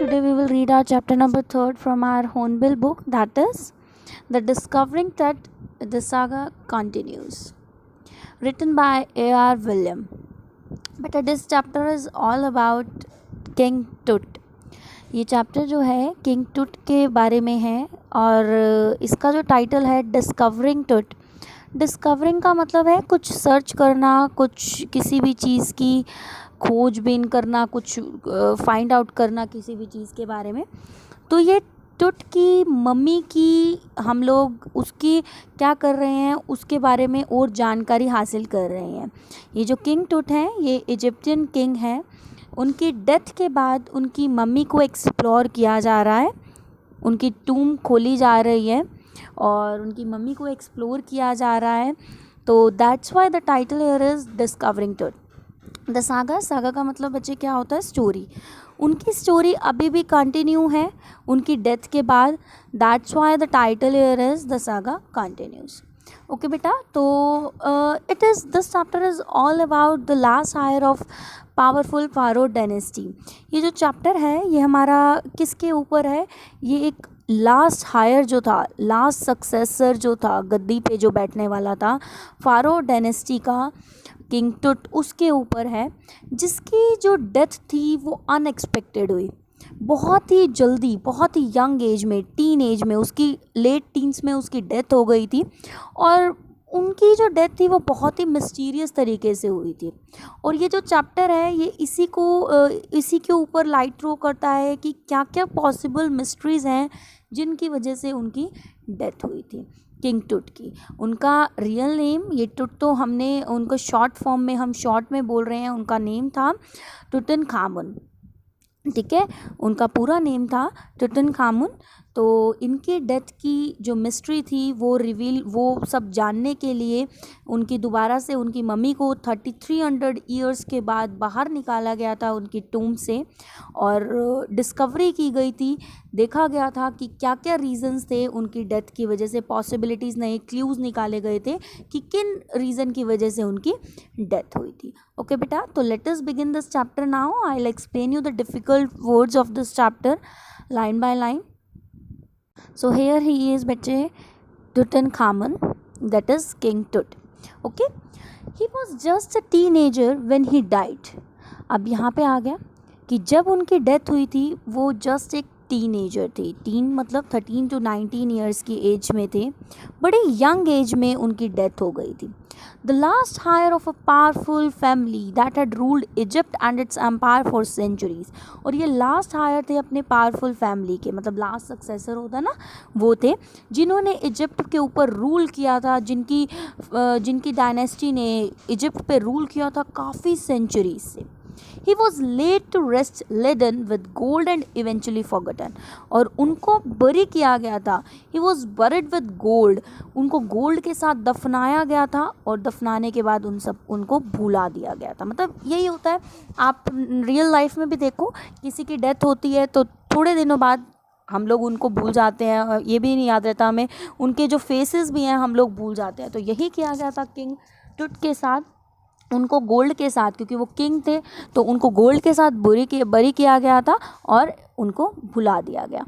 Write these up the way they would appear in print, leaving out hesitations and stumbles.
today we will read our chapter number 3 from our Hornbill book, that is The Discovering Tut. The saga continues. Written by A.R. William. But this chapter is all about King Tut. ये chapter जो है king टूट के बारे में है और इसका जो टाइटल है डिस्कवरिंग टूट. डिस्कवरिंग का मतलब है कुछ सर्च करना, कुछ किसी भी चीज़ की खोजबीन करना, कुछ फाइंड आउट करना किसी भी चीज़ के बारे में. तो ये टूट की मम्मी की हम लोग उसकी क्या कर रहे हैं उसके बारे में और जानकारी हासिल कर रहे हैं. ये जो किंग टूट हैं ये इजिप्टियन किंग हैं. उनकी डेथ के बाद उनकी मम्मी को एक्सप्लोर किया जा रहा है, उनकी टूम खोली जा रही है और उनकी मम्मी को एक्सप्लोर किया जा रहा है. तो that's why the title here is discovering टूट. द सागा का मतलब बच्चे क्या होता है? स्टोरी. उनकी स्टोरी अभी भी कंटिन्यू है उनकी डेथ के बाद. That's why the title here is the saga continues. Okay बेटा, तो it is this chapter is all about the last heir of powerful pharaoh dynasty. ये जो चैप्टर है ये हमारा किसके ऊपर है? ये एक लास्ट हायर जो था, लास्ट सक्सेसर जो था, गद्दी पे जो बैठने वाला था फारो डायनेस्टी का, किंग टूट, उसके ऊपर है, जिसकी जो डेथ थी वो अनएक्सपेक्टेड हुई. बहुत ही जल्दी, बहुत ही यंग एज में, टीन एज में, उसकी लेट टीन्स में उसकी डेथ हो गई थी. और उनकी जो डेथ थी वो बहुत ही मिस्टीरियस तरीके से हुई थी. और ये जो चैप्टर है ये इसी के ऊपर लाइट थ्रो करता है कि क्या क्या पॉसिबल मिस्ट्रीज़ हैं जिनकी वजह से उनकी डेथ हुई थी किंग टूट की. उनका रियल नेम, ये टूट तो हमने उनको शॉर्ट फॉर्म में, हम शॉर्ट में बोल रहे हैं, उनका नेम था टुटनखामुन. ठीक है, उनका पूरा नेम था टुटनखामुन. तो इनके डेथ की जो मिस्ट्री थी वो सब जानने के लिए उनकी दोबारा से उनकी मम्मी को 3300 ईयर्स के बाद बाहर निकाला गया था उनकी टूम से और डिस्कवरी की गई थी. देखा गया था कि क्या क्या रीज़न्स थे उनकी डेथ की वजह से, पॉसिबिलिटीज़, नए क्लूज़ निकाले गए थे कि किन रीज़न की वजह से उनकी डेथ हुई थी. ओके बेटा, तो let us begin this chapter now. I will explain you the difficult words of this chapter line by line. So here he is बच्चे, Tutankhamun, that is King Tut. Okay, he was just a teenager when he died. अब यहाँ पे आ गया कि जब उनकी death हुई थी वो जस्ट एक टीनेजर थे. टीन मतलब 13 to 19 ईयर्स की एज में थे. बड़ी यंग एज में उनकी डेथ हो गई थी. The last heir of a powerful family that had ruled Egypt and its empire for centuries. और ये लास्ट हायर थे अपने पावरफुल फैमिली के, मतलब लास्ट सक्सेसर होता ना, वो थे जिन्होंने इजिप्ट के ऊपर रूल किया था, जिनकी डायनेस्टी ने इजिप्ट पे रूल किया था काफ़ी सेंचुरीज से. He was laid to rest laden with gold and eventually forgotten. और उनको बरी किया गया था. He was buried with gold. उनको गोल्ड के साथ दफनाया गया था और दफनाने के बाद उनको भुला दिया गया था. मतलब यही होता है, आप रियल लाइफ में भी देखो, किसी की डेथ होती है तो थोड़े दिनों बाद हम लोग उनको भूल जाते हैं, ये भी नहीं याद रहता हमें, उनके जो फेसेस भी हैं हम लोग भूल जाते हैं. तो यही किया गया था किंग टूट के साथ. उनको गोल्ड के साथ, क्योंकि वो किंग थे तो उनको गोल्ड के साथ बरी किया गया था और उनको भुला दिया गया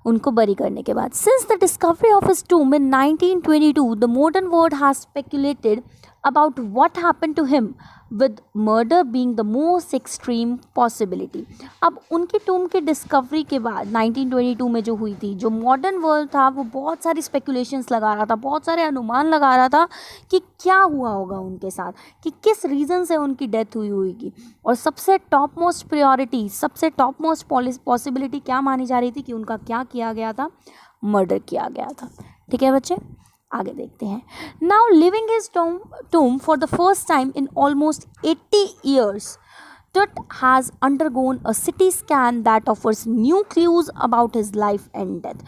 उनको बरी करने के बाद. Since the discovery of his tomb in 1922 the modern world has speculated about what happened to him, with murder being the most extreme possibility. अब उनकी टूम की डिस्कवरी के बाद 1922 में जो हुई थी, जो मॉडर्न वर्ल्ड था वो बहुत सारी स्पेकुलेशंस लगा रहा था, बहुत सारे अनुमान लगा रहा था कि क्या हुआ होगा उनके साथ, कि किस रीज़न से उनकी डेथ हुई होगी. और सबसे टॉप मोस्ट प्रायोरिटी, सबसे टॉप मोस्ट पॉसिबिलिटी क्या मानी जा रही थी कि उनका क्या किया गया था? मर्डर किया गया था. ठीक है बच्चे, आगे देखते हैं. Now leaving his tomb for the first time in almost 80 years, Tut has undergone a CT scan that offers new clues about his life and death.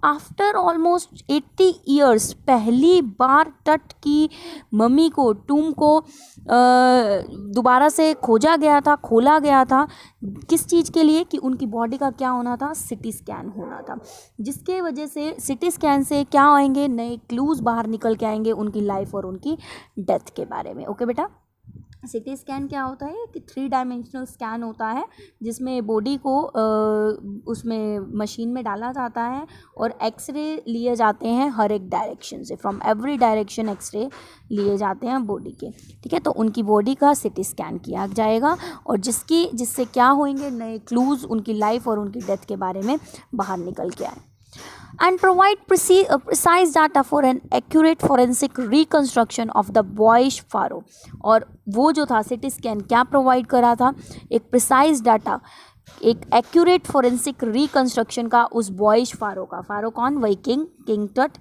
After almost 80 years, पहली बार टट की मम्मी को, टूम को दोबारा से खोजा गया था, खोला गया था. किस चीज़ के लिए? कि उनकी बॉडी का क्या होना था? CT स्कैन होना था, जिसके वजह से CT स्कैन से क्या आएंगे? नए क्लूज़ बाहर निकल के आएंगे उनकी लाइफ और उनकी डेथ के बारे में. ओके बेटा, सिटी स्कैन क्या होता है कि 3 डायमेंशनल स्कैन होता है जिसमें बॉडी को उसमें मशीन में डाला जाता है और एक्सरे लिए जाते हैं हर एक डायरेक्शन से, फ्रॉम एवरी डायरेक्शन एक्सरे लिए जाते हैं बॉडी के, ठीक है। तो उनकी बॉडी का सिटी स्कैन किया जाएगा और जिससे क्या होंगे, नए क्लूज़ उनकी लाइफ और उनकी डेथ के बारे में बाहर निकल के आए। And provide precise data for an accurate forensic reconstruction of the boyish pharaoh। और वो जो था सिटी स्कैन क्या प्रोवाइड करा था, एक प्रिसाइज डाटा, एक एक्यूरेट फोरेंसिक रिकंस्ट्रक्शन का उस बॉयश फारो का। फारो कौन, वही किंग टट,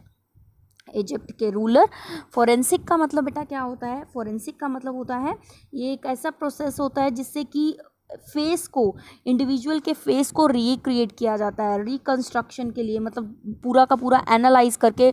इजिप्ट के रूलर। फोरेंसिक का मतलब बेटा क्या होता है, फोरेंसिक का मतलब होता है ये एक ऐसा प्रोसेस होता है जिससे कि फेस को, इंडिविजुअल के फेस को रिक्रिएट किया जाता है रिकंस्ट्रक्शन के लिए, मतलब पूरा का पूरा एनालाइज करके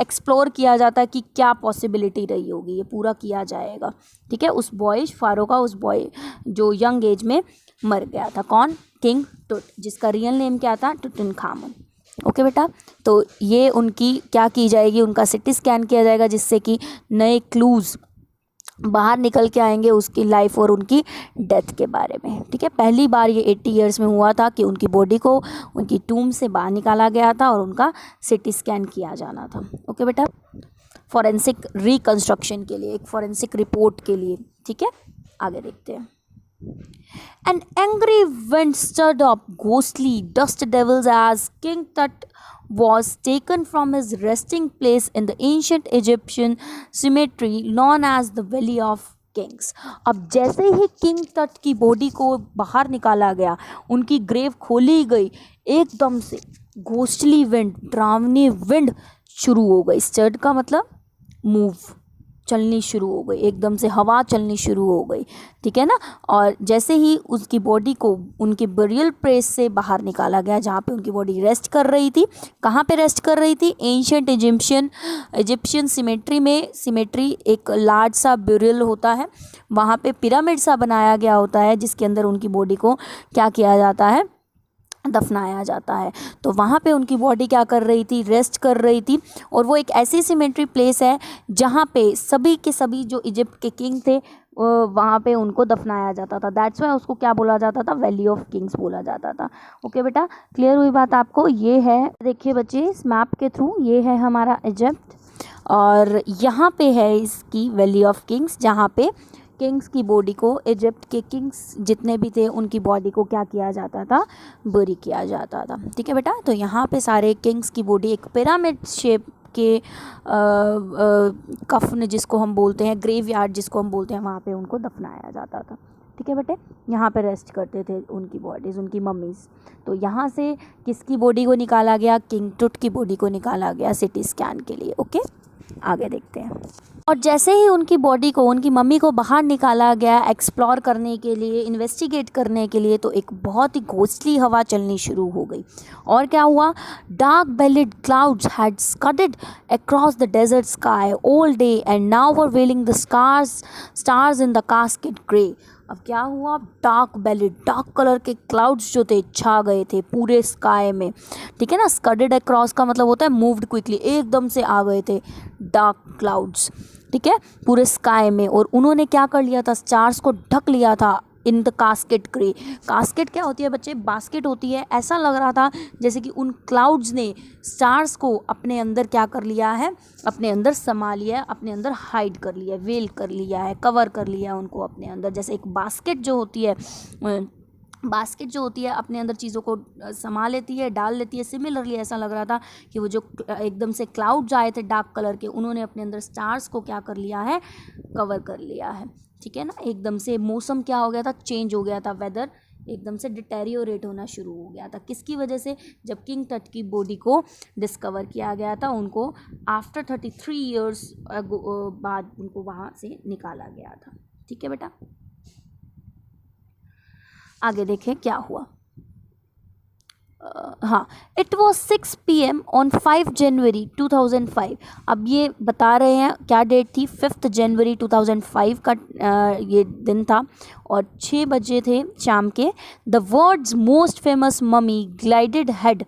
एक्सप्लोर किया जाता है कि क्या पॉसिबिलिटी रही होगी, ये पूरा किया जाएगा, ठीक है। उस बॉयश फारो का, उस बॉय जो यंग एज में मर गया था, कौन, किंग टुट, जिसका रियल नेम क्या था, टुटनखामुन। ओके बेटा, तो ये उनकी क्या की जाएगी, उनका सिटी स्कैन किया जाएगा जिससे कि नए क्लूज़ बाहर निकल के आएंगे उसकी लाइफ और उनकी डेथ के बारे में, ठीक है। पहली बार ये 80 ईयर्स में हुआ था कि उनकी बॉडी को उनकी टूम से बाहर निकाला गया था और उनका सिटी स्कैन किया जाना था। ओके बेटा, फॉरेंसिक रिकंस्ट्रक्शन के लिए, एक फॉरेंसिक रिपोर्ट के लिए, ठीक है। आगे देखते हैं। An angry wind stirred up ghostly dust devils as King Tut was taken from his resting place in the ancient Egyptian cemetery known as the Valley of Kings। अब जैसे ही किंग तट की बॉडी को बाहर निकाला गया, उनकी ग्रेव खोली गई, एकदम से घोस्टली विंड, डरावनी विंड शुरू हो गई। स्टर्ड का मतलब मूव, चलनी शुरू हो गई, एकदम से हवा चलनी शुरू हो गई, ठीक है ना। और जैसे ही उसकी बॉडी को उनके बरियल प्लेस से बाहर निकाला गया, जहाँ पे उनकी बॉडी रेस्ट कर रही थी, कहाँ पे रेस्ट कर रही थी, एंशिएंट इजिप्शियन सिमेट्री में। सिमेट्री एक लार्ज सा बरियल होता है, वहाँ पे पिरामिड सा बनाया गया होता है जिसके अंदर उनकी बॉडी को क्या किया जाता है, दफनाया जाता है। तो वहाँ पे उनकी बॉडी क्या कर रही थी, रेस्ट कर रही थी। और वो एक ऐसी सिमेट्री प्लेस है जहाँ पे सभी के सभी जो इजिप्ट के किंग थे वहाँ पे उनको दफनाया जाता था। दैट्स वाई उसको क्या बोला जाता था, वैली ऑफ किंग्स बोला जाता था। ओके बेटा, क्लियर हुई बात आपको। ये है, देखिए बच्चे इस मैप के थ्रू, ये है हमारा इजिप्ट और यहाँ पे है इसकी वैली ऑफ किंग्स, जहाँ पे किंग्स की बॉडी को, इजिप्ट के किंग्स जितने भी थे उनकी बॉडी को क्या किया जाता था, बरी किया जाता था, ठीक है बेटा। तो यहाँ पे सारे किंग्स की बॉडी एक पिरामिड शेप के कफन जिसको हम बोलते हैं, ग्रेवयार्ड जिसको हम बोलते हैं, वहाँ पे उनको दफनाया जाता था, ठीक है बेटे। यहाँ पे रेस्ट करते थे उनकी बॉडीज़, उनकी मम्मीज़। तो यहाँ से किसकी बॉडी को निकाला गया, किंग टुट की बॉडी को निकाला गया सिटी स्कैन के लिए। ओके, आगे देखते हैं। और जैसे ही उनकी बॉडी को, उनकी मम्मी को बाहर निकाला गया एक्सप्लोर करने के लिए, इन्वेस्टिगेट करने के लिए, तो एक बहुत ही घोस्टली हवा चलनी शुरू हो गई। और क्या हुआ, dark bellied clouds had scudded across the desert sky all day and now were veiling the stars in the casket grey. अब क्या हुआ, डार्क बेलिड, डार्क कलर के क्लाउड्स जो थे छा गए थे पूरे स्काई में, ठीक है ना। स्कडेड अक्रॉस का मतलब होता है मूव्ड क्विकली, एकदम से आ गए थे डार्क क्लाउड्स, ठीक है, पूरे स्काई में। और उन्होंने क्या कर लिया था, स्टार्स को ढक लिया था इन द कास्केट ग्रे। कास्केट क्या होती है बच्चे, बास्केट होती है। ऐसा लग रहा था जैसे कि उन क्लाउड्स ने स्टार्स को अपने अंदर क्या कर लिया है, अपने अंदर समा लिया है, अपने अंदर हाइड कर लिया है, वेल कर लिया है, कवर कर लिया है उनको अपने अंदर। जैसे एक बास्केट जो होती है, बास्केट जो होती है अपने अंदर चीज़ों को समा लेती है, डाल लेती है। सिमिलरली ऐसा लग रहा था कि वो जो एकदम से क्लाउड्स आए थे डार्क कलर के, उन्होंने अपने अंदर स्टार्स को क्या कर लिया है, कवर कर लिया है, ठीक है ना। एकदम से मौसम क्या हो गया था, चेंज हो गया था, वेदर एकदम से डिटेरियोरेट होना शुरू हो गया था। किसकी वजह से, जब किंग टट की बॉडी को डिस्कवर किया गया था, उनको आफ्टर 33 ईयर्स बाद उनको वहाँ से निकाला गया था, ठीक है बेटा। आगे देखें क्या हुआ। हाँ, इट वॉज 6 PM ऑन 5 जनवरी 2005। अब ये बता रहे हैं क्या डेट थी, 5 जनवरी 2005 का ये दिन था और 6 बजे थे शाम के। The world's most famous mummy glided head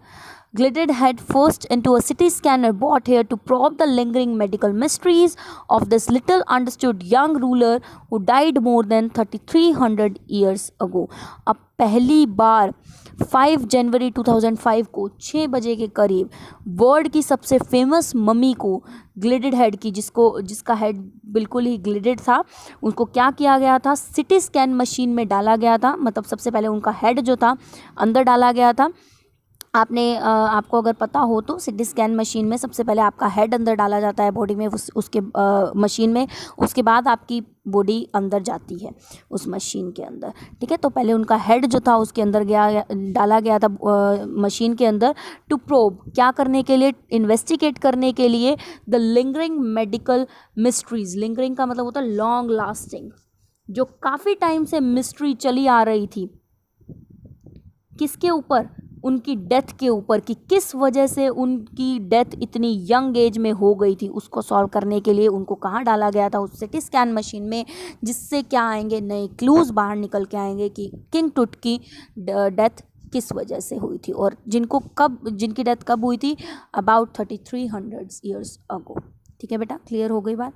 Glided head first into a CT scanner brought here to probe the lingering medical mysteries of this little understood young ruler who died more than 3300 years ago. अब पहली बार 5 जनवरी 2005 को 6 बजे के करीब world की सबसे famous mummy को, ग्लिडेड head की, जिसका हेड बिल्कुल ही ग्लिडेड था, उनको क्या किया गया था, सिटी स्कैन मशीन में डाला गया था। मतलब सबसे पहले उनका हेड जो था अंदर डाला गया था। आपको अगर पता हो तो सिटी स्कैन मशीन में सबसे पहले आपका हेड अंदर डाला जाता है बॉडी में, उसके मशीन में, उसके बाद आपकी बॉडी अंदर जाती है उस मशीन के अंदर। ठीक है, तो पहले उनका हेड जो था उसके अंदर डाला गया था मशीन के अंदर, टू प्रोब, क्या करने के लिए, इन्वेस्टिगेट करने के लिए, the lingering medical mysteries. Lingering का मतलब होता है लॉन्ग लास्टिंग, जो काफ़ी टाइम से मिस्ट्री चली आ रही थी। किसके ऊपर? उनकी डेथ के ऊपर, कि किस वजह से उनकी डेथ इतनी यंग एज में हो गई थी, उसको सॉल्व करने के लिए उनको कहाँ डाला गया था, उस सिटी स्कैन मशीन में, जिससे क्या आएंगे, नए क्लूज़ बाहर निकल के आएंगे कि किंग टूट की डेथ किस वजह से हुई थी और जिनकी डेथ कब हुई थी, अबाउट 3300 ईयर्स अगो। ठीक है बेटा, क्लियर हो गई बात?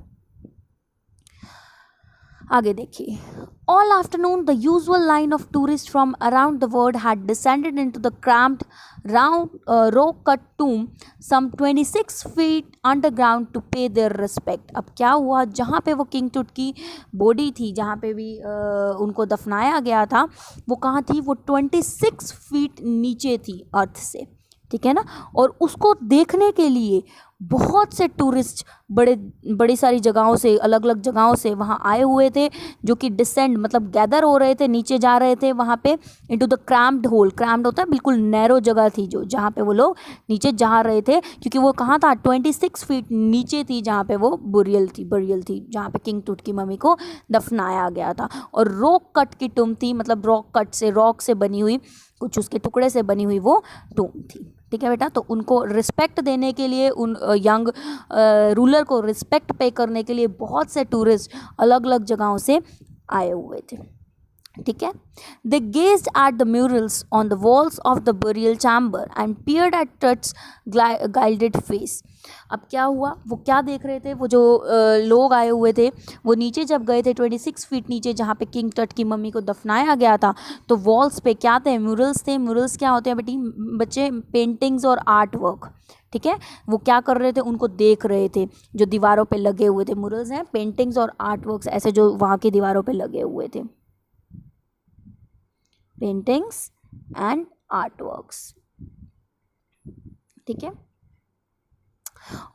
आगे देखिए, all afternoon the usual line of tourist from around the world had descended into the cramped round rock cut tomb some 26 feet underground to pay their respect. अब क्या हुआ, जहाँ पे वो किंग टूट की बॉडी थी, जहाँ पे भी उनको दफनाया गया था, वो कहाँ थी, वो 26 फीट नीचे थी अर्थ से। ठीक है ना, और उसको देखने के लिए बहुत से टूरिस्ट बड़ी सारी जगहों से, अलग अलग जगहों से वहाँ आए हुए थे, जो कि डिसेंड मतलब गैदर हो रहे थे, नीचे जा रहे थे वहाँ पे, into the cramped hole. Cramped होता है बिल्कुल नैरो जगह थी जो, जहाँ पे वो लोग नीचे जा रहे थे, क्योंकि वो कहाँ था, 26 फीट नीचे थी, जहाँ पे वो बरियल थी, जहाँ पे किंग टूट की मम्मी को दफनाया गया था। और रॉक कट की टूम थी, मतलब रॉक से बनी हुई, कुछ उसके टुकड़े से बनी हुई वो टूम थी। ठीक है बेटा, तो उनको रिस्पेक्ट देने के लिए, उन यंग रूलर को रिस्पेक्ट पे करने के लिए बहुत से टूरिस्ट अलग अलग जगहों से आए हुए थे। ठीक है, they gazed at the murals on the walls of the burial chamber and peered at Tut's gilded face. अब क्या हुआ, वो क्या देख रहे थे, वो जो लोग आए हुए थे, वो नीचे जब गए थे 26 फीट नीचे, जहाँ पे किंग टट की मम्मी को दफनाया गया था, तो वॉल्स पे क्या थे, म्यूरल्स थे। म्यूरल्स क्या होते हैं बच्चे? पेंटिंग्स और आर्ट वर्क। ठीक है, वो क्या कर रहे थे, उनको देख रहे थे, जो दीवारों पे लगे हुए थे। म्यूरल्स हैं पेंटिंग्स और आर्ट वर्क्स, ऐसे जो वहाँ की दीवारों पे लगे हुए थे, पेंटिंग्स एंड आर्ट वर्क्स। ठीक है,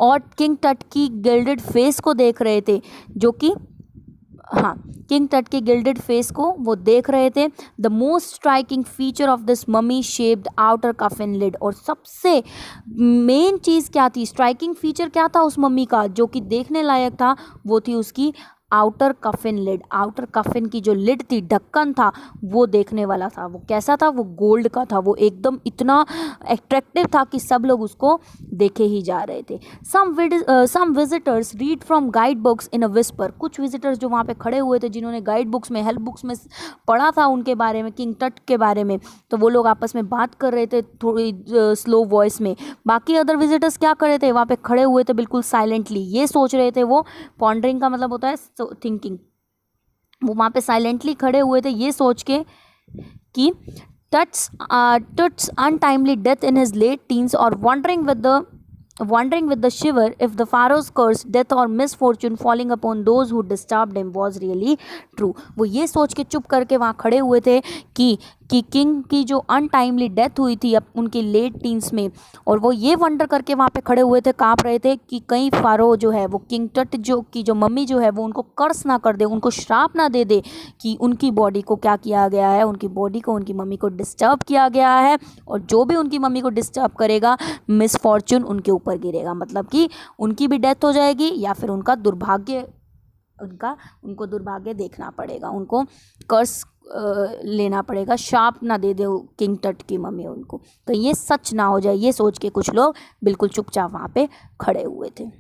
और किंग टट की गिल्डेड फेस को देख रहे थे, जो कि किंग टट के गिल्डेड फेस को वो देख रहे थे। The most striking feature of this mummy shaped outer coffin lid. और सबसे मेन चीज़ क्या थी, स्ट्राइकिंग फीचर क्या था उस मम्मी का, जो कि देखने लायक था, वो थी उसकी आउटर कफिन लिड। आउटर कफिन की जो लिड थी, ढक्कन था, वो देखने वाला था। वो कैसा था, वो गोल्ड का था, वो एकदम इतना अट्रैक्टिव था कि सब लोग उसको देखे ही जा रहे थे। Some visitors read from guide books in a whisper. कुछ विजिटर्स जो वहाँ पे खड़े हुए थे, जिन्होंने गाइड बुक्स में, हेल्प बुक्स में पढ़ा था उनके बारे में, किंग टट के बारे में, तो वो लोग आपस में बात कर रहे थे थोड़ी स्लो वॉइस में। बाकी अदर विजिटर्स क्या कर रहे थे, वहाँ पे खड़े हुए थे बिल्कुल साइलेंटली, ये सोच रहे थे। वो पॉन्डरिंग का मतलब होता है थिंकिंग। वो वहाँ पे साइलेंटली खड़े हुए थे, ये सोच के कि Tut's untimely death in his late teens, or wondering with the shiver if the pharaoh's curse, death or misfortune falling upon those who disturbed him was really true। वो ये सोच के चुप करके वहाँ खड़े हुए थे कि किंग की जो अनटाइमली डेथ हुई थी अब उनके लेट टीन्स में, और वो ये वंडर करके वहाँ पे खड़े हुए थे, काँप रहे थे कि कहीं फारो जो है, वो किंग टट जो मम्मी जो है, वो उनको कर्स ना कर दे, उनको श्राप ना दे दे कि उनकी बॉडी को क्या किया गया है, उनकी बॉडी को, उनकी मम्मी को डिस्टर्ब किया गया है, और जो भी उनकी मम्मी को डिस्टर्ब करेगा, मिसफॉर्चून उनके ऊपर गिरेगा। मतलब कि उनकी भी डेथ हो जाएगी, या फिर उनको दुर्भाग्य देखना पड़ेगा, उनको कर्स लेना पड़ेगा, शाप ना दे दे किंग टट की मम्मी उनको, तो ये सच ना हो जाए, ये सोच के कुछ लोग बिल्कुल चुपचाप वहाँ पे खड़े हुए थे।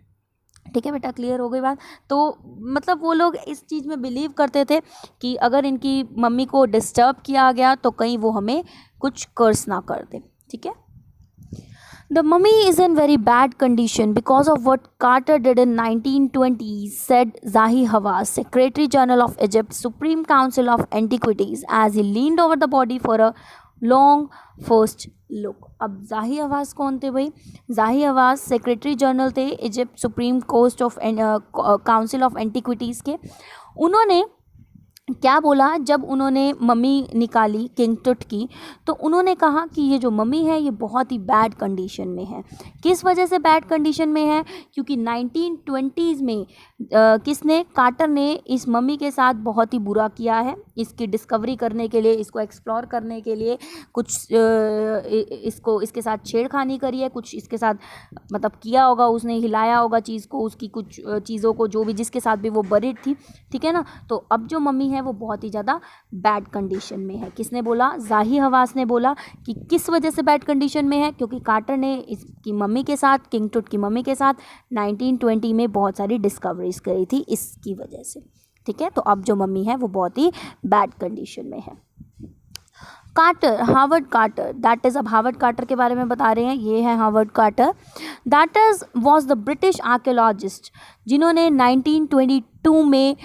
ठीक है बेटा, क्लियर हो गई बात? तो मतलब वो लोग इस चीज़ में बिलीव करते थे कि अगर इनकी मम्मी को डिस्टर्ब किया गया तो कहीं वो हमें कुछ कर्स ना कर दे। ठीक है, The mummy is in very bad condition because of what Carter did in 1920s, said Zahi Hawass, Secretary General of Egypt's Supreme Council of Antiquities, as he leaned over the body for a long first look. अब जाही हवास कौन थे भाई? Zahi Hawass secretary general थे Egypt supreme coast of council of antiquities के. उन्होंने क्या बोला जब उन्होंने मम्मी निकाली किंग टुट की, तो उन्होंने कहा कि ये जो मम्मी है ये बहुत ही बैड कंडीशन में है. किस वजह से बैड कंडीशन में है? क्योंकि 1920s में किसने, कार्टर ने इस मम्मी के साथ बहुत ही बुरा किया है. इसकी डिस्कवरी करने के लिए, इसको एक्सप्लोर करने के लिए कुछ इसके साथ छेड़खानी करी है, कुछ इसके साथ मतलब किया होगा, उसने हिलाया होगा चीज़ को, उसकी कुछ चीज़ों को, जो भी जिसके साथ भी वो बरीड थी. ठीक है ना. तो अब जो मम्मी है वो बहुत ही ज़्यादा बैड कंडीशन में है. किसने बोला? जाही हवास ने बोला कि किस वजह से बैड कंडीशन में है? क्योंकि कार्टर ने इसकी मम्मी के साथ, किंग टुट की मम्मी के साथ 1920 में बहुत सारी डिस्कवरीज करी थी इसकी वजह से. ठीक है. तो अब जो मम्मी है वो बहुत ही बैड कंडीशन में है. Carter, Howard Carter, that is, अब हावर्ड कार्टर के बारे में बता रहे हैं. ये है Howard Carter. That is was the British archaeologist जिन्होंने 1922 में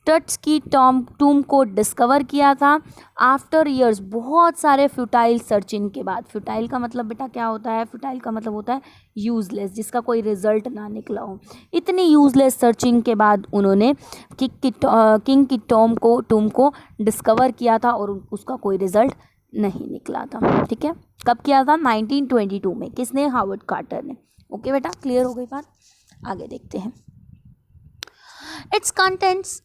टट्स की टूम को डिस्कवर किया था. आफ्टर ईयर्स, बहुत सारे फ्यूटाइल सर्चिंग के बाद. फ्यूटाइल का मतलब बेटा क्या होता है? फ्यूटाइल का मतलब होता है यूज़लेस, जिसका कोई रिजल्ट ना निकला हो. इतनी यूज़लेस सर्चिंग के बाद उन्होंने किंग की टूम को डिस्कवर किया था और उसका कोई रिजल्ट नहीं निकला था. ठीक है. कब किया था? 1922 में. किसने? हावर्ड कार्टर ने. ओके बेटा, क्लियर हो गई बात. आगे देखते हैं. It's contents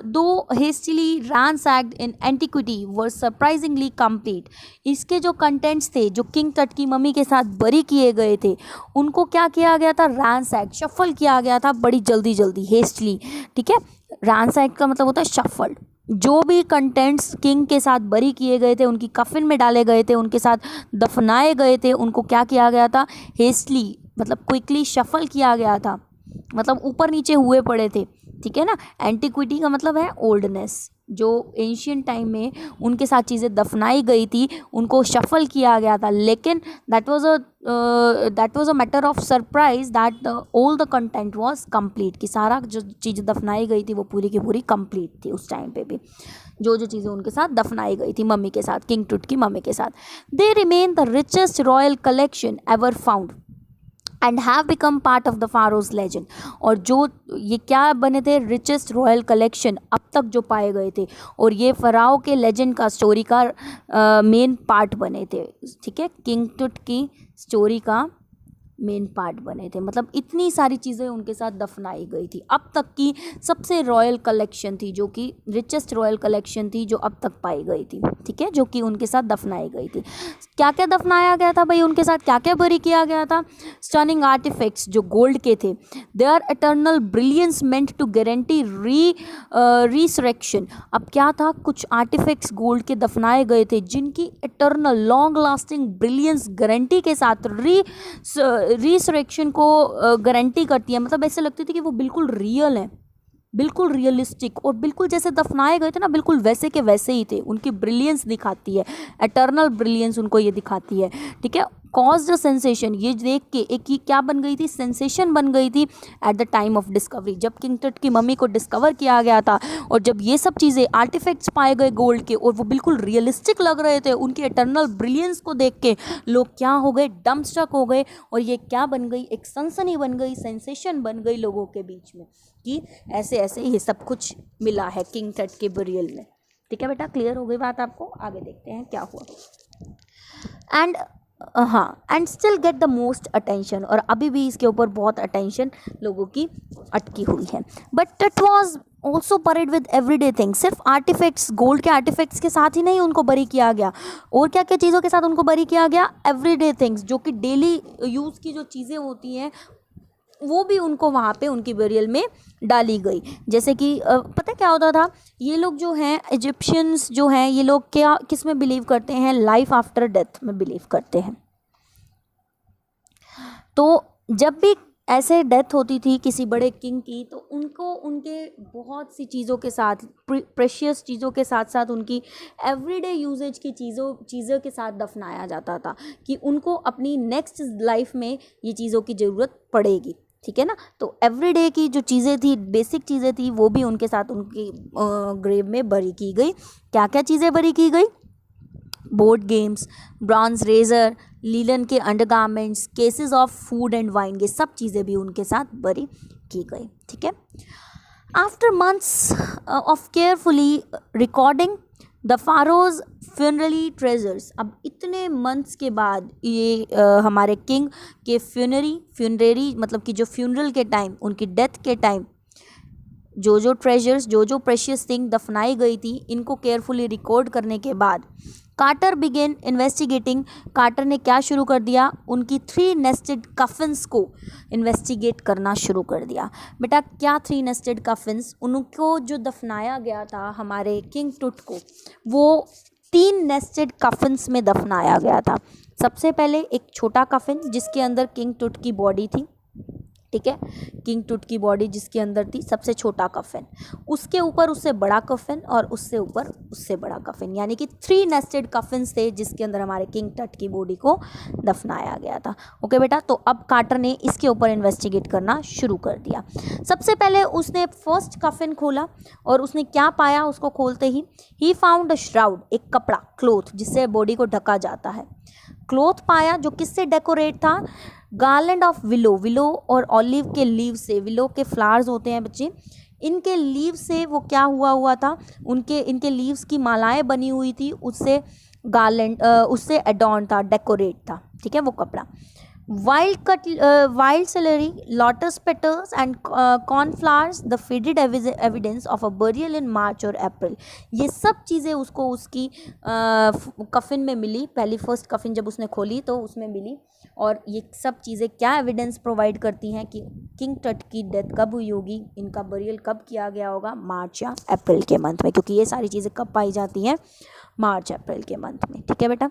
though hastily ransacked in antiquity were surprisingly complete. इसके जो कंटेंट्स थे जो किंग टट की मम्मी के साथ बरी किए गए थे, उनको क्या किया गया था? रैंसैक, शफल किया गया था बड़ी जल्दी जल्दी, हेस्टली. ठीक है. रैंसैक का मतलब होता है शफल्ड. जो भी कंटेंट्स किंग के साथ बरी किए गए थे, उनकी कफिन में डाले गए थे, उनके साथ दफनाए गए थे, उनको क्या किया गया था? हेस्टली मतलब क्विकली शफल किया गया था, मतलब ऊपर नीचे हुए पड़े थे. ठीक है ना. एंटिक्विटी का मतलब है ओल्डनेस. जो एंशियंट टाइम में उनके साथ चीज़ें दफनाई गई थी उनको शफल किया गया था. लेकिन that was a matter of surprise that all the content was complete. कि सारा जो चीज़ दफनाई गई थी वो पूरी की पूरी कंप्लीट थी. उस टाइम पे भी जो चीज़ें उनके साथ दफनाई गई थी मम्मी के साथ, किंग टुट की मम्मी के साथ. They remain the richest royal collection ever found and have become part of the pharaoh's legend. और जो ये क्या बने थे? रिचेस्ट रॉयल कलेक्शन अब तक जो पाए गए थे, और ये फ़राओ के लेजेंड का, स्टोरी का मेन पार्ट बने थे. ठीक है. किंग टुट की स्टोरी का मेन पार्ट बने थे. मतलब इतनी सारी चीज़ें उनके साथ दफनाई गई थी. अब तक की सबसे रॉयल कलेक्शन थी, जो कि रिचेस्ट रॉयल कलेक्शन थी जो अब तक पाई गई थी. ठीक है. जो कि उनके साथ दफनाई गई थी. क्या क्या दफनाया गया था भाई उनके साथ? क्या क्या बरी किया गया था? स्टनिंग आर्टिफैक्ट्स जो गोल्ड के थे. Their eternal brilliance meant to guarantee resurrection. अब क्या था? कुछ आर्टिफैक्ट्स गोल्ड के दफनाए गए थे जिनकी eternal long lasting brilliance guarantee के साथ रिसरेक्शन को गारंटी करती है. मतलब ऐसे लगती थी कि वो बिल्कुल रियल है, बिल्कुल रियलिस्टिक, और बिल्कुल जैसे दफनाए गए थे ना, बिल्कुल वैसे के वैसे ही थे. उनकी ब्रिलियंस दिखाती है, एटर्नल ब्रिलियंस उनको ये दिखाती है. ठीक है. कॉज द सेंसेशन, ये देख के एक ही क्या बन गई थी? सेंसेशन बन गई थी at the time of discovery. जब किंग टट की मम्मी को डिस्कवर किया गया था और जब ये सब चीज़ें आर्टिफैक्ट्स पाए गए गोल्ड के और वो बिल्कुल रियलिस्टिक लग रहे थे, उनकी एटर्नल ब्रिलियंस को देख के लोग क्या हो गए? डम्बस्ट्रक हो गए. और ये क्या बन गई? एक सनसनी बन गई, सेंसेशन बन गई लोगों के बीच में कि ऐसे ऐसे ये सब कुछ मिला है किंग टट के बरियल में. ठीक है बेटा, क्लियर हो गई बात आपको. आगे देखते हैं क्या हुआ. एंड हाँ, and still get the most attention. और अभी भी इसके ऊपर बहुत अटेंशन लोगों की अटकी हुई है. But it was also buried with everyday things. सिर्फ आर्टिफैक्ट्स, गोल्ड के आर्टिफैक्ट्स के साथ ही नहीं उनको बरी किया गया, और क्या क्या चीज़ों के साथ उनको बरी किया गया? एवरीडे थिंग्स, जो कि डेली यूज़ की जो चीज़ें होती हैं वो भी उनको वहाँ पे उनकी बरियल में डाली गई. जैसे कि पता क्या होता था? ये लोग जो हैं, इजिप्शियंस जो हैं, ये लोग क्या किस में बिलीव करते हैं? लाइफ आफ्टर डेथ में बिलीव करते हैं. तो जब भी ऐसे डेथ होती थी किसी बड़े किंग की तो उनको उनके बहुत सी चीज़ों के साथ, प्रेशियस चीज़ों के साथ साथ उनकी एवरीडे यूजेज की चीज़ों के साथ दफनाया जाता था कि उनको अपनी नेक्स्ट लाइफ में ये चीज़ों की ज़रूरत पड़ेगी, ठीक है ना। तो एवरीडे की जो चीज़ें थी, बेसिक चीज़ें थी, वो भी उनके साथ उनकी ग्रेव में बरी की गई। क्या क्या चीज़ें बरी की गई? Board games, bronze razor, linen के undergarments, cases of food and wine, ये सब चीज़ें भी उनके साथ बरी की गई, ठीक है। After months of carefully recording the pharaoh's funerary treasures, अब इतने मंथ्स के बाद ये हमारे किंग के फ्यूनररी मतलब कि जो फ्यूनरल के टाइम, उनकी डेथ के टाइम जो ट्रेजर्स, जो प्रेशियस थिंग दफनाई गई थी, इनको केयरफुली रिकॉर्ड करने के बाद कार्टर बिगेन इन्वेस्टिगेटिंग, कार्टर ने क्या शुरू कर दिया? उनकी 3 नेस्टेड कफिन्स को इन्वेस्टिगेट करना शुरू कर दिया। बेटा क्या 3 नेस्टेड कफिन्स? उनको जो दफनाया गया था हमारे किंग टुट को, वो 3 नेस्टेड कफिन्स में दफनाया गया था। सबसे पहले एक छोटा कफिन जिसके अंदर किंग टुट की बॉडी थी, ठीक है, किंग टुट की बॉडी जिसके अंदर थी, सबसे छोटा कफिन, उसके ऊपर उससे बड़ा कफिन और उससे ऊपर उससे बड़ा कफिन, यानी कि 3 नेस्टेड कफिन्स थे जिसके अंदर हमारे किंग टट की बॉडी को दफनाया गया था। ओके बेटा, तो अब कार्टर ने इसके ऊपर इन्वेस्टिगेट करना शुरू कर दिया। सबसे पहले उसने फर्स्ट कफिन खोला और उसने क्या पाया? उसको खोलते ही फाउंड अ श्राउड, एक कपड़ा, क्लोथ, जिससे बॉडी को ढका जाता है। क्लोथ पाया जो किससे डेकोरेट था? गार्लैंड ऑफ विलो और ऑलिव के लीव से, विलो के फ्लावर्स होते हैं बच्चे, इनके लीव से वो क्या हुआ था, इनके लीव्स की मालाएं बनी हुई थी, उससे गार्लैंड उससे एडॉर्न था, डेकोरेट था, ठीक है, वो कपड़ा। Wild celery, lotus petals and cornflowers, the faded evidence of a burial in March और अप्रैल, ये सब चीज़ें उसको उसकी कफिन में मिली। पहली फर्स्ट कफिन जब उसने खोली तो उसमें मिली, और ये सब चीज़ें क्या एविडेंस प्रोवाइड करती हैं कि किंग टट की डेथ कब हुई होगी, इनका बरियल कब किया गया होगा, मार्च या अप्रैल के मंथ में, क्योंकि ये सारी चीज़ें कब पाई जाती हैं? मार्च अप्रैल के मंथ में, ठीक है बेटा।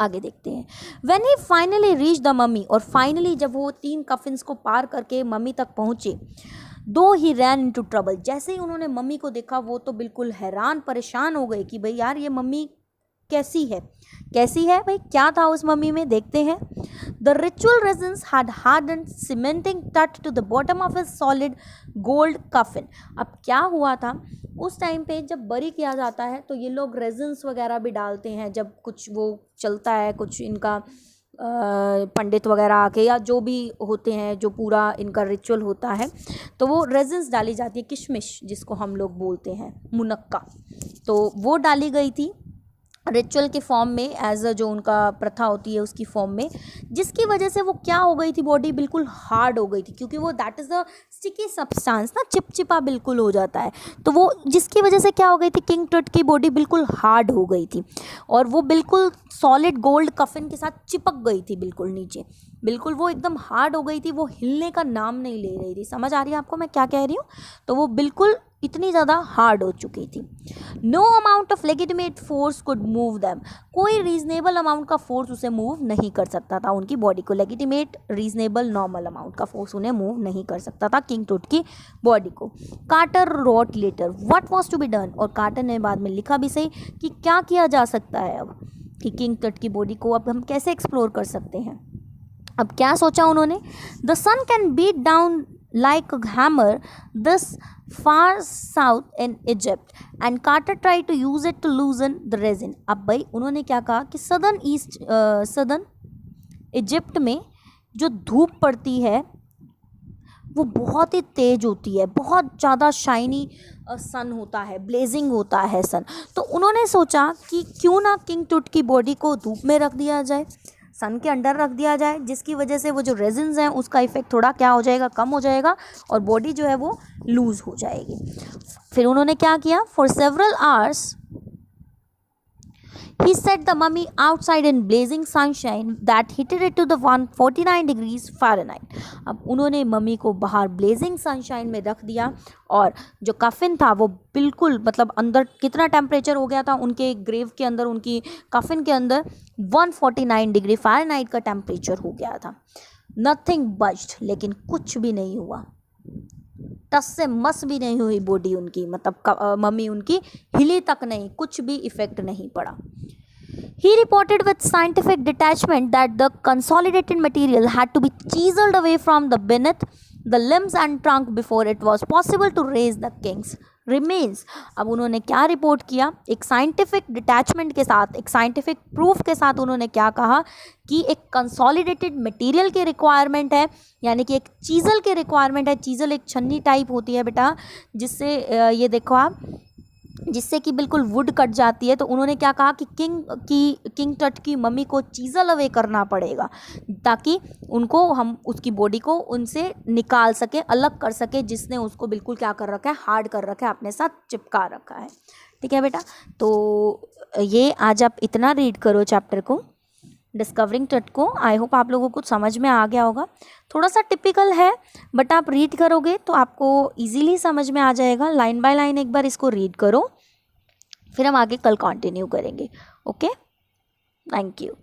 आगे देखते हैं। When he finally reached the mummy, और फाइनली जब वो 3 कफिन्स को पार करके मम्मी तक पहुंचे, दो ही रैन इनटू ट्रबल, जैसे ही उन्होंने मम्मी को देखा वो तो बिल्कुल हैरान परेशान हो गए कि भाई यार ये मम्मी कैसी है भाई, क्या था उस मम्मी में, देखते हैं। The ritual resins had hardened cementing Tut to the bottom of a solid gold coffin. अब क्या हुआ था उस टाइम पे, जब बरी किया जाता है तो ये लोग रेजन्स वगैरह भी डालते हैं, जब कुछ वो चलता है, कुछ इनका पंडित वगैरह आके या जो भी होते हैं, जो पूरा इनका रिचुअल होता है, तो वो रेजन्स डाली जाती है, किशमिश जिसको हम लोग बोलते हैं, मुनक्का, तो वो डाली गई थी रिचुअल के फॉर्म में, एज अ जो उनका प्रथा होती है उसकी फॉर्म में, जिसकी वजह से वो क्या हो गई थी, बॉडी बिल्कुल हार्ड हो गई थी, क्योंकि वो that is the sticky substance ना, चिपचिपा बिल्कुल हो जाता है, तो वो जिसकी वजह से क्या हो गई थी, किंग टट की बॉडी बिल्कुल हार्ड हो गई थी, और वो बिल्कुल सॉलिड गोल्ड कफिन के साथ चिपक गई थी बिल्कुल नीचे, बिल्कुल वो एकदम हार्ड हो गई थी, वो हिलने का नाम नहीं ले रही थी। समझ आ रही है आपको मैं क्या कह रही हूँ? तो वो बिल्कुल इतनी ज़्यादा हार्ड हो चुकी थी। No amount of legitimate force could move them, कोई रीजनेबल अमाउंट का फोर्स उसे मूव नहीं कर सकता था, उनकी बॉडी को, लेजिटिमेट रीजनेबल नॉर्मल अमाउंट का फोर्स उन्हें मूव नहीं कर सकता था किंग टुट की बॉडी को। Carter wrote later what was to be done, और कार्टर ने बाद में लिखा भी सही कि क्या किया जा सकता है अब, कि किंग टट की बॉडी को अब हम कैसे एक्सप्लोर कर सकते हैं। अब क्या सोचा उन्होंने? The sun can beat down like a hammer this far south in Egypt and Carter tried to use it to loosen the resin। अब भाई उन्होंने क्या कहा कि सदर्न इजिप्ट में जो धूप पड़ती है वो बहुत ही तेज होती है, बहुत ज़्यादा शाइनी सन होता है, ब्लेजिंग होता है सन, तो उन्होंने सोचा कि क्यों ना किंग टुट की बॉडी को धूप में रख दिया जाए, सन के अंडर रख दिया जाए, जिसकी वजह से वो जो रेजिन्स हैं उसका इफेक्ट थोड़ा क्या हो जाएगा, कम हो जाएगा, और बॉडी जो है वो लूज हो जाएगी। फिर उन्होंने क्या किया, for several hours he set the mummy outside in blazing sunshine that heated it to the 149 degrees Fahrenheit। अब उन्होंने मम्मी को बाहर ब्लेजिंग सनशाइन में रख दिया, और जो कफिन था वो बिल्कुल मतलब अंदर कितना टेम्परेचर हो गया था उनके ग्रेव के अंदर, उनकी कफिन के अंदर 149 डिग्री फ़ारेनहाइट का टेम्परेचर हो गया था। नथिंग बज्ड, लेकिन कुछ भी नहीं हुआ, टस से मस भी नहीं हुई बॉडी उनकी, मतलब मम्मी उनकी हिली तक नहीं, कुछ भी इफेक्ट नहीं पड़ा. He reported with scientific detachment that the consolidated material had to be chiseled away from the beneath the limbs and trunk before it was possible to raise the king's remains. अब उन्होंने क्या report किया, एक scientific detachment के साथ, एक scientific proof के साथ उन्होंने क्या कहा कि एक कंसोलिडेटेड मटेरियल की रिक्वायरमेंट है, यानी कि एक चीज़ल की रिक्वायरमेंट है. चीज़ल एक छन्नी टाइप होती है बेटा, जिससे ये देखो आप, जिससे कि बिल्कुल वुड कट जाती है. तो उन्होंने क्या कहा कि किंग टट की मम्मी को चीज़ल अवे करना पड़ेगा, ताकि उनको हम उसकी बॉडी को उनसे निकाल सके, अलग कर सके, जिसने उसको बिल्कुल क्या कर रखा है, हार्ड कर रखा है, अपने साथ चिपका रखा है. ठीक है बेटा, तो ये आज आप इतना रीड करो चैप्टर को, डिस्कवरिंग टट को. आई होप आप लोगों को समझ में आ गया होगा. थोड़ा सा टिपिकल है, बट आप रीड करोगे तो आपको इजीली समझ में आ जाएगा. लाइन बाय लाइन एक बार इसको रीड करो, फिर हम आगे कल कंटिन्यू करेंगे. Okay, thank you.